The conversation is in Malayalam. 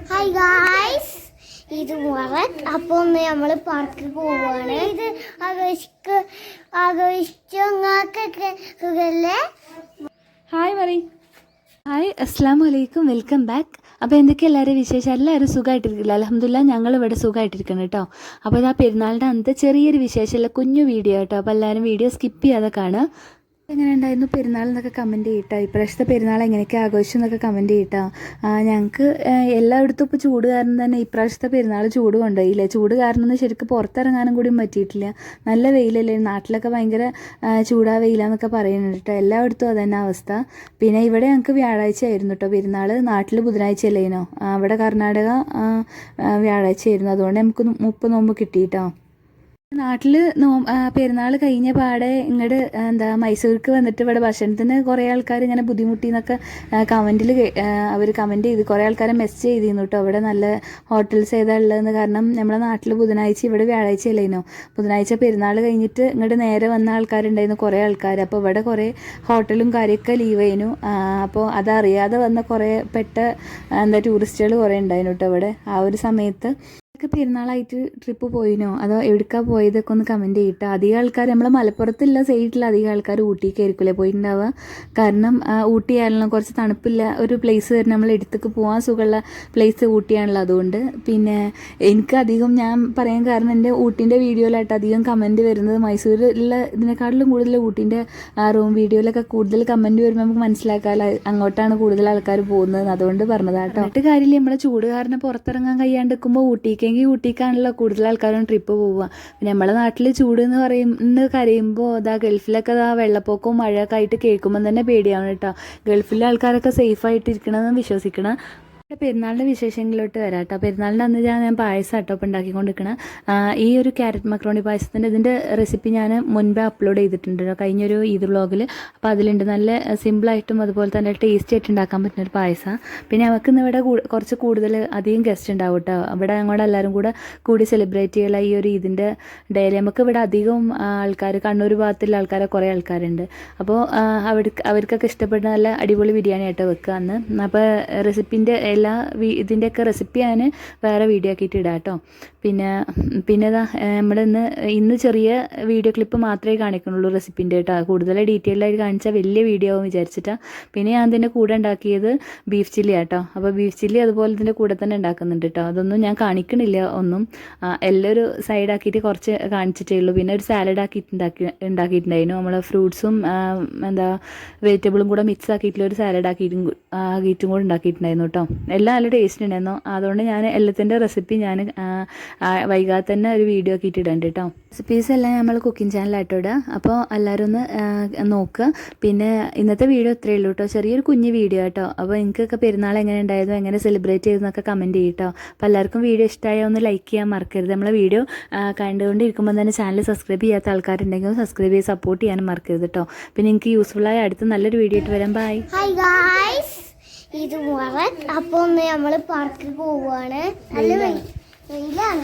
ഹായ് ഗായ്സ്, ഇത് മുഹറത്ത്. അപ്പോൾ ഒന്ന് നമ്മൾ പാർക്കിൽ പോവുകയാണ്. ഇത് ആഘോഷിച്ചൊക്കെ സുഖല്ലേ? ഹായ് മറി. ഹായ്, അസ്സലാമു അലൈക്കും, വെൽക്കം ബാക്ക്. അപ്പോൾ എന്തൊക്കെ എല്ലാവരും വിശേഷം? എല്ലാവരും സുഖമായിട്ടിരിക്കില്ല? അൽഹംദുലില്ലാ, ഞങ്ങളിവിടെ സുഖമായിട്ടിരിക്കണം കേട്ടോ. അപ്പോൾ ഇതാ പെരുന്നാളിൻ്റെ അന്നത്തെ ചെറിയൊരു വിശേഷമുള്ള കുഞ്ഞു വീഡിയോ കേട്ടോ. അപ്പോൾ എല്ലാവരും വീഡിയോ സ്കിപ്പ് ചെയ്യാതെ കാണുക. എങ്ങനെ ഉണ്ടായിരുന്നു പെരുന്നാൾ എന്നൊക്കെ കമൻറ്റ് ചെയ്യട്ടോ. ഇപ്രാവശ്യത്തെ പെരുന്നാൾ എങ്ങനെയൊക്കെ ആഘോഷിച്ചു എന്നൊക്കെ കമൻറ്റ് ചെയ്യട്ടോ. ഞങ്ങൾക്ക് എല്ലായിടത്തും ഇപ്പോൾ ചൂട് കാരണം തന്നെ ഇപ്രാവശ്യത്തെ പെരുന്നാൾ ചൂട് കൊണ്ടുപോയില്ലേ. ചൂട് കാരണം ഒന്നും ശരിക്കും പുറത്തിറങ്ങാനും കൂടി പറ്റിയിട്ടില്ല. നല്ല വെയിലല്ലേ, നാട്ടിലൊക്കെ ഭയങ്കര ചൂടാ വെയിലാന്നൊക്കെ പറയുന്നുണ്ട് കേട്ടോ. എല്ലായിടത്തും അതന്നെ അവസ്ഥ. പിന്നെ ഇവിടെ ഞങ്ങൾക്ക് വ്യാഴാഴ്ച ആയിരുന്നു കേട്ടോ പെരുന്നാൾ. നാട്ടിൽ ബുധനാഴ്ച അല്ലേനോ, അവിടെ കർണാടക വ്യാഴാഴ്ച ആയിരുന്നു. അതുകൊണ്ട് നമുക്ക് 30 നോമ്പ് കിട്ടിയിട്ടോ. നാട്ടിൽ പെരുന്നാൾ കഴിഞ്ഞ പാടെ ഇങ്ങോട്ട് മൈസൂർക്ക് വന്നിട്ട് ഇവിടെ ഭക്ഷണത്തിന് കുറേ ആൾക്കാർ ഇങ്ങനെ ബുദ്ധിമുട്ടി എന്നൊക്കെ കമൻറ്റിൽ അവർ കമൻറ്റ് ചെയ്ത് കുറേ ആൾക്കാരെ മെസ്സേജ് ചെയ്തിരുന്നു കേട്ടോ. ഇവിടെ നല്ല ഹോട്ടൽസ് ഏതാ ഉള്ളതെന്ന്. കാരണം നമ്മുടെ നാട്ടിൽ ബുധനാഴ്ച, ഇവിടെ വ്യാഴാഴ്ച അല്ലേനോ. ബുധനാഴ്ച പെരുന്നാൾ കഴിഞ്ഞിട്ട് ഇങ്ങോട്ട് നേരെ വന്ന ആൾക്കാരുണ്ടായിരുന്നു, കുറേ ആൾക്കാർ. അപ്പോൾ ഇവിടെ കുറേ ഹോട്ടലും കാര്യമൊക്കെ ലീവ് ആയിരുന്നു. അപ്പോൾ അതറിയാതെ വന്ന കുറേ ടൂറിസ്റ്റുകൾ കുറേ ഉണ്ടായിരുന്നു കേട്ടോ ഇവിടെ ആ ഒരു സമയത്ത്. പെരുന്നാളായിട്ട് ട്രിപ്പ് പോയിനോ അതോ എവിടേക്കാണ് പോയതൊക്കെ ഒന്ന് കമൻറ്റ് ചെയ്തിട്ട്. അധികം ആൾക്കാർ നമ്മളെ മലപ്പുറത്തുള്ള സൈഡിലുള്ള അധികം ആൾക്കാർ ഊട്ടിക്കായിരിക്കില്ലേ പോയിട്ടുണ്ടാവുക. കാരണം ഊട്ടിയാണല്ലോ കുറച്ച് തണുപ്പില്ല ഒരു പ്ലേസ് വരെ നമ്മൾ എടുത്തേക്ക് പോകാൻ സുഖമുള്ള പ്ലേസ് ഊട്ടിയാണല്ലോ. അതുകൊണ്ട് പിന്നെ എനിക്കധികം ഞാൻ പറയാൻ കാരണം എൻ്റെ ഊട്ടീൻ്റെ വീഡിയോയിലായിട്ട് അധികം കമൻറ്റ് വരുന്നത് മൈസൂരിലുള്ള ഇതിനെക്കാട്ടിലും കൂടുതൽ ഊട്ടീൻ്റെ റൂം വീഡിയോയിലൊക്കെ കൂടുതൽ കമൻറ്റ് വരുമ്പോൾ നമുക്ക് മനസ്സിലാക്കാമല്ലോ അങ്ങോട്ടാണ് കൂടുതൽ ആൾക്കാർ പോകുന്നത്. അതുകൊണ്ട് പറഞ്ഞതാട്ടോ. എന്നിട്ട് കാര്യമില്ല, നമ്മളെ ചൂട് കാരണം പുറത്തിറങ്ങാൻ കഴിയാണ്ട് നിൽക്കുമ്പോൾ ഊട്ടിക്കാണല്ലോ കൂടുതൽ ആൾക്കാരും ട്രിപ്പ് പോവുക. പിന്നെ നമ്മളെ നാട്ടിൽ ചൂട് എന്ന് കരയുമ്പോൾ ഗൾഫിലൊക്കെ വെള്ളപ്പൊക്കവും മഴയൊക്കെ ആയിട്ട് കേൾക്കുമ്പോൾ തന്നെ പേടിയാണ് കേട്ടോ. ഗൾഫിലെ ആൾക്കാരൊക്കെ സേഫായിട്ടിരിക്കണമെന്ന് വിശ്വസിക്കണം. പെരുന്നാളിൻ്റെ വിശേഷങ്ങളിലോട്ട് വരാം കേട്ടോ. പെരുന്നാളിൻ്റെ അന്ന് ഞാൻ പായസം കേട്ടോ ഇപ്പോൾ ഉണ്ടാക്കിക്കൊണ്ടിരിക്കണം. ഈ ഒരു ക്യാരറ്റ് മക്രോണി പായസത്തിൻ്റെ ഇതിൻ്റെ റെസിപ്പി ഞാൻ മുൻപേ അപ്ലോഡ് ചെയ്തിട്ടുണ്ട് കഴിഞ്ഞൊരു ഈദ് വ്ളോഗിൽ. അപ്പോൾ അതിലുണ്ട് നല്ല സിമ്പിളായിട്ടും അതുപോലെ തന്നെ ടേസ്റ്റി ആയിട്ട് ഉണ്ടാക്കാൻ പറ്റുന്നൊരു പായസം. പിന്നെ നമുക്ക് ഇന്ന് ഇവിടെ കുറച്ച് കൂടുതൽ അധികം ഗസ്റ്റ് ഉണ്ടാവും കേട്ടോ. ഇവിടെ ഞങ്ങളുടെ എല്ലാവരും കൂടി സെലിബ്രേറ്റ് ചെയ്യുക ഈ ഒരു ഇതിൻ്റെ ഡേയിൽ. നമുക്ക് ഇവിടെ അധികം ആൾക്കാർ കണ്ണൂർ ഭാഗത്തുള്ള ആൾക്കാരെ കുറേ ആൾക്കാരുണ്ട്. അപ്പോൾ അവർക്കൊക്കെ ഇഷ്ടപ്പെടുന്ന നല്ല അടിപൊളി ബിരിയാണി ആയിട്ട് വെക്കുക അന്ന്. അപ്പോൾ റെസിപ്പിൻ്റെ ഇതിൻ്റെയൊക്കെ റെസിപ്പി ഞാൻ വേറെ വീഡിയോ ആക്കിയിട്ട് ഇടാം കേട്ടോ. പിന്നെ നമ്മുടെ ഇന്ന് ചെറിയ വീഡിയോ ക്ലിപ്പ് മാത്രമേ കാണിക്കുന്നുള്ളൂ റെസിപ്പിൻ്റെ കേട്ടോ. കൂടുതൽ ഡീറ്റെയിലായിട്ട് കാണിച്ചാൽ വലിയ വീഡിയോ ആവും വിചാരിച്ചിട്ടാണ്. പിന്നെ ഞാൻ ഇതിൻ്റെ കൂടെ ഉണ്ടാക്കിയത് ബീഫ് ചില്ലി കേട്ടോ. അപ്പോൾ ബീഫ് ചില്ലി അതുപോലെ ഇതിൻ്റെ കൂടെ തന്നെ ഉണ്ടാക്കുന്നുണ്ട് കേട്ടോ. അതൊന്നും ഞാൻ കാണിക്കണില്ല ഒന്നും, എല്ലാം ഒരു സൈഡാക്കിയിട്ട് കുറച്ച് കാണിച്ചിട്ടേ ഉള്ളൂ. പിന്നെ ഒരു സാലഡ് ഉണ്ടാക്കിയിട്ടുണ്ടായിരുന്നു. നമ്മൾ ഫ്രൂട്ട്സും വെജിറ്റബിളും കൂടെ മിക്സ് ആക്കിയിട്ടുള്ള ഒരു സാലഡ് ആക്കിയിട്ടും കൂടെ ഉണ്ടാക്കിയിട്ടുണ്ടായിരുന്നു കേട്ടോ. എല്ലാം നല്ല ടേസ്റ്റ് ഉണ്ടായിരുന്നു. അതുകൊണ്ട് ഞാൻ എല്ലാത്തിൻ്റെ റെസിപ്പി ഞാൻ വൈകാതെ തന്നെ ഒരു വീഡിയോ ആക്കിയിട്ട് ഇടണ്ട് കേട്ടോ. റെസിപ്പീസ് എല്ലാം നമ്മൾ കുക്കിംഗ് ചാനലായിട്ട് ഇടുക. അപ്പോൾ എല്ലാവരും ഒന്ന് നോക്കുക. പിന്നെ ഇന്നത്തെ വീഡിയോ ഇത്രയേ ഉള്ളൂ കേട്ടോ. ചെറിയൊരു കുഞ്ഞ് വീഡിയോ കേട്ടോ. അപ്പോൾ എനിക്കൊക്കെ പെരുന്നാൾ എങ്ങനെ ഉണ്ടായിരുന്നു, എങ്ങനെ സെലിബ്രേറ്റ് ചെയ്തെന്നൊക്കെ കമൻറ്റ് ചെയ്യും കേട്ടോ. അപ്പോൾ എല്ലാവർക്കും വീഡിയോ ഇഷ്ടമായാൽ ഒന്ന് ലൈക്ക് ചെയ്യാൻ മറക്കരുത്. നമ്മളെ വീഡിയോ കണ്ടുകൊണ്ടിരിക്കുമ്പോൾ തന്നെ ചാനൽ സബ്സ്ക്രൈബ് ചെയ്യാത്ത ആൾക്കാരുണ്ടെങ്കിൽ സബ്സ്ക്രൈബ് ചെയ്ത് സപ്പോർട്ട് ചെയ്യാനും മറക്കരുത് കേട്ടോ. പിന്നെ എനിക്ക് യൂസ്ഫുള്ളായ അടുത്ത നല്ലൊരു വീഡിയോ ആയിട്ട് വരാം. ബൈ. ഹായ് ഗായ്സ്, ഇത് മുഹറത്ത്. അപ്പോൾ ഒന്ന് നമ്മൾ പാർക്കിൽ പോവുകയാണ്. നല്ല വെയിലാണ്.